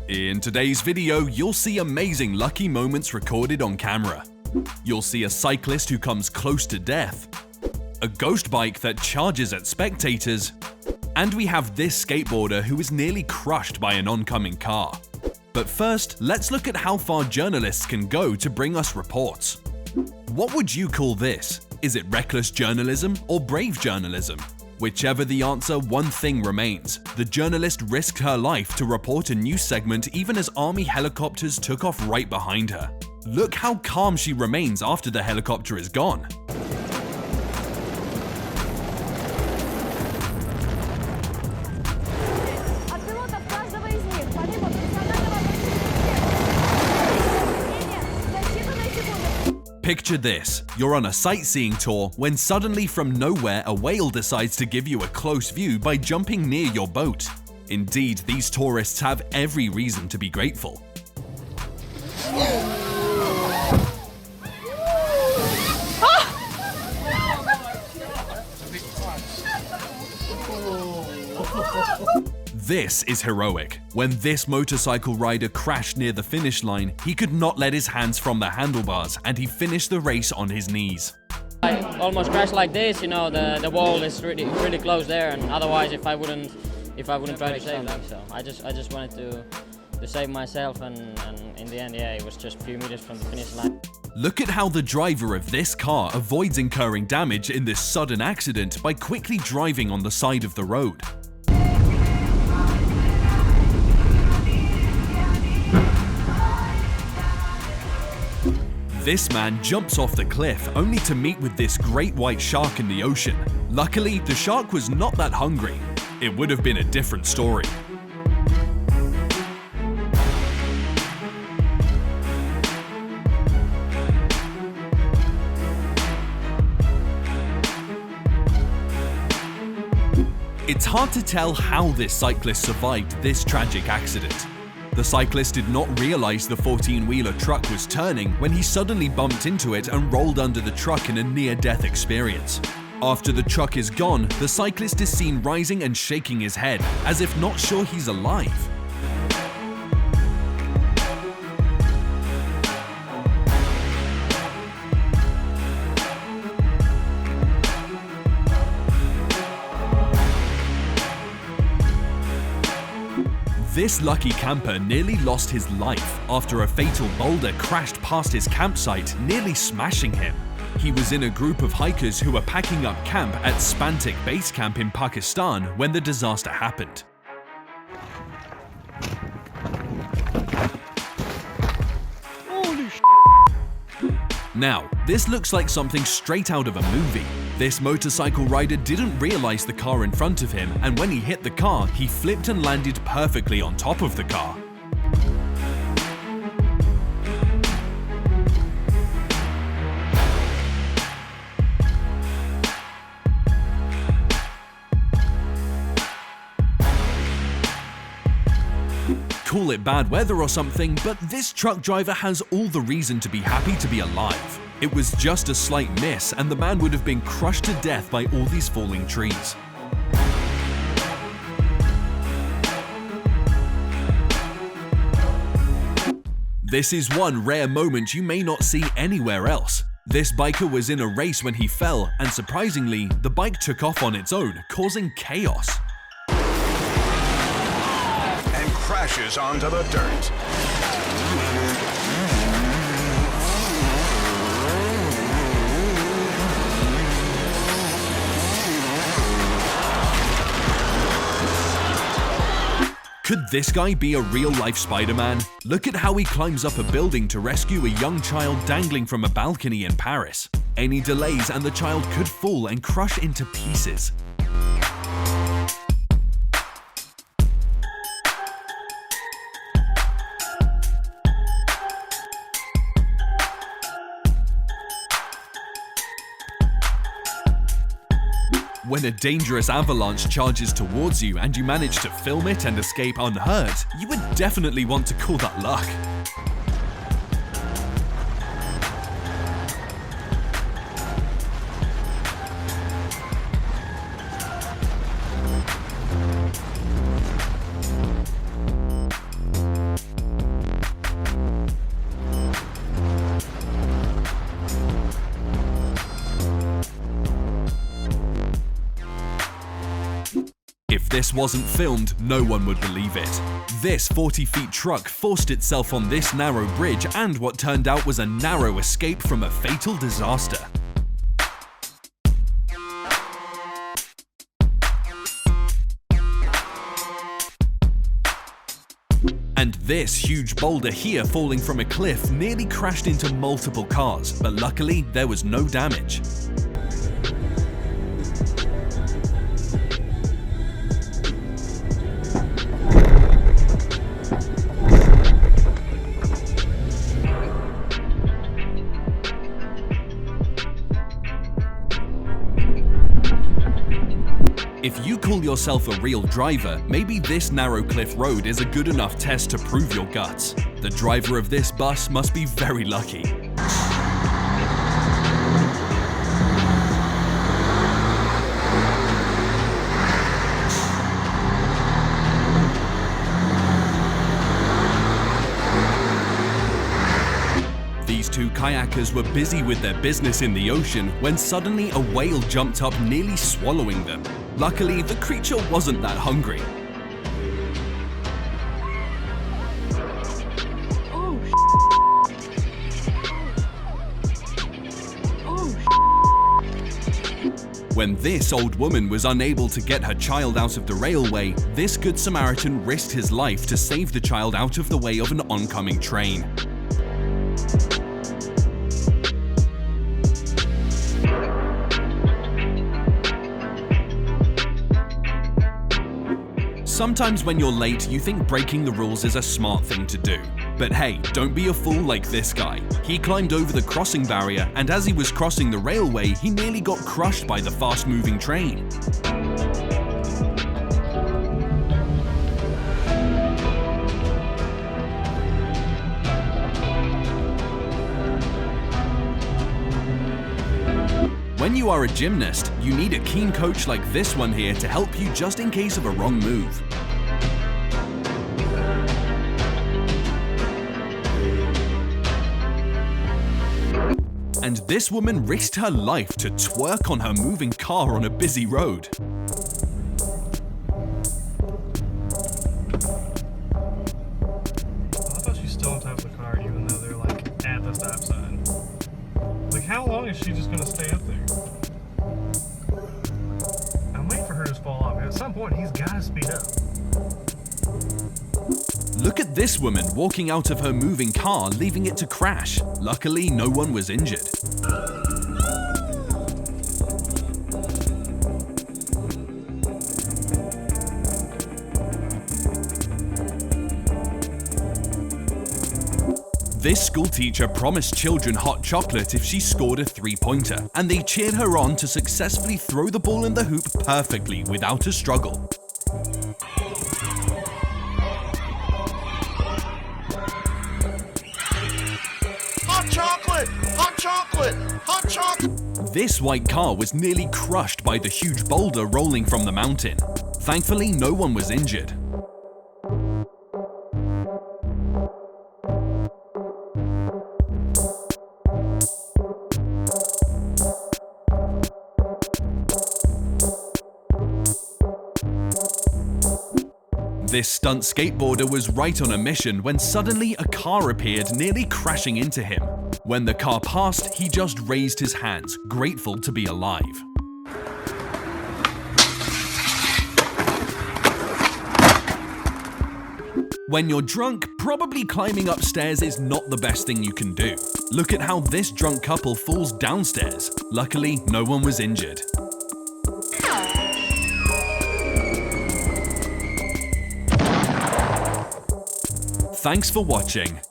In today's video, you'll see amazing lucky moments recorded on camera. You'll see a cyclist who comes close to death, a ghost bike that charges at spectators, and we have this skateboarder who is nearly crushed by an oncoming car. But first, let's look at how far journalists can go to bring us reports. What would you call this? Is it reckless journalism or brave journalism? Whichever the answer, one thing remains. The journalist risked her life to report a news segment even as army helicopters took off right behind her. Look how calm she remains after the helicopter is gone. Picture this, you're on a sightseeing tour when suddenly from nowhere a whale decides to give you a close view by jumping near your boat. Indeed, these tourists have every reason to be grateful. This is heroic. When this motorcycle rider crashed near the finish line, he could not let his hands from the handlebars and he finished the race on his knees. I almost crashed like this, you know, the wall is really close there, and otherwise if I wouldn't try to save them. So I just wanted to save myself, and in the end, yeah, it was just a few meters from the finish line. Look at how the driver of this car avoids incurring damage in this sudden accident by quickly driving on the side of the road. This man jumps off the cliff only to meet with this great white shark in the ocean. Luckily, the shark was not that hungry. It would have been a different story. It's hard to tell how this cyclist survived this tragic accident. The cyclist did not realize the 14-wheeler truck was turning when he suddenly bumped into it and rolled under the truck in a near-death experience. After the truck is gone, the cyclist is seen rising and shaking his head, as if not sure he's alive. This lucky camper nearly lost his life after a fatal boulder crashed past his campsite, nearly smashing him. He was in a group of hikers who were packing up camp at Spantic Base Camp in Pakistan when the disaster happened. Holy sh**. Now, this looks like something straight out of a movie. This motorcycle rider didn't realize the car in front of him, and when he hit the car, he flipped and landed perfectly on top of the car. Call it bad weather or something, but this truck driver has all the reason to be happy to be alive. It was just a slight miss, and the man would have been crushed to death by all these falling trees. This is one rare moment you may not see anywhere else. This biker was in a race when he fell, and surprisingly, the bike took off on its own, causing chaos. And crashes onto the dirt. Could this guy be a real-life Spider-Man? Look at how he climbs up a building to rescue a young child dangling from a balcony in Paris. Any delays and the child could fall and crush into pieces. When a dangerous avalanche charges towards you and you manage to film it and escape unhurt, you would definitely want to call that luck. this wasn't filmed, no one would believe it. This 40-feet truck forced itself on this narrow bridge and what turned out was a narrow escape from a fatal disaster. And this huge boulder here falling from a cliff nearly crashed into multiple cars, but luckily there was no damage. If you call yourself a real driver, maybe this narrow cliff road is a good enough test to prove your guts. The driver of this bus must be very lucky. These two kayakers were busy with their business in the ocean when suddenly a whale jumped up, nearly swallowing them. Luckily, the creature wasn't that hungry. When this old woman was unable to get her child out of the railway, this Good Samaritan risked his life to save the child out of the way of an oncoming train. Sometimes when you're late, you think breaking the rules is a smart thing to do. But hey, don't be a fool like this guy. He climbed over the crossing barrier, and as he was crossing the railway, he nearly got crushed by the fast-moving train. When you are a gymnast, you need a keen coach like this one here to help you just in case of a wrong move. And this woman risked her life to twerk on her moving car on a busy road. I thought she still on top of the car even though they're like at the stop sign. Like, how long is she just gonna stay up there? I'm waiting for her to fall off. At some point, he's gotta speed up. Look at this woman walking out of her moving car, leaving it to crash. Luckily, no one was injured. This schoolteacher promised children hot chocolate if she scored a three-pointer, and they cheered her on to successfully throw the ball in the hoop perfectly without a struggle. Hot chocolate! Hot chocolate! Hot chocolate! This white car was nearly crushed by the huge boulder rolling from the mountain. Thankfully, no one was injured. This stunt skateboarder was right on a mission when suddenly a car appeared, nearly crashing into him. When the car passed, he just raised his hands, grateful to be alive. When you're drunk, probably climbing upstairs is not the best thing you can do. Look at how this drunk couple falls downstairs. Luckily, no one was injured. Thanks for watching.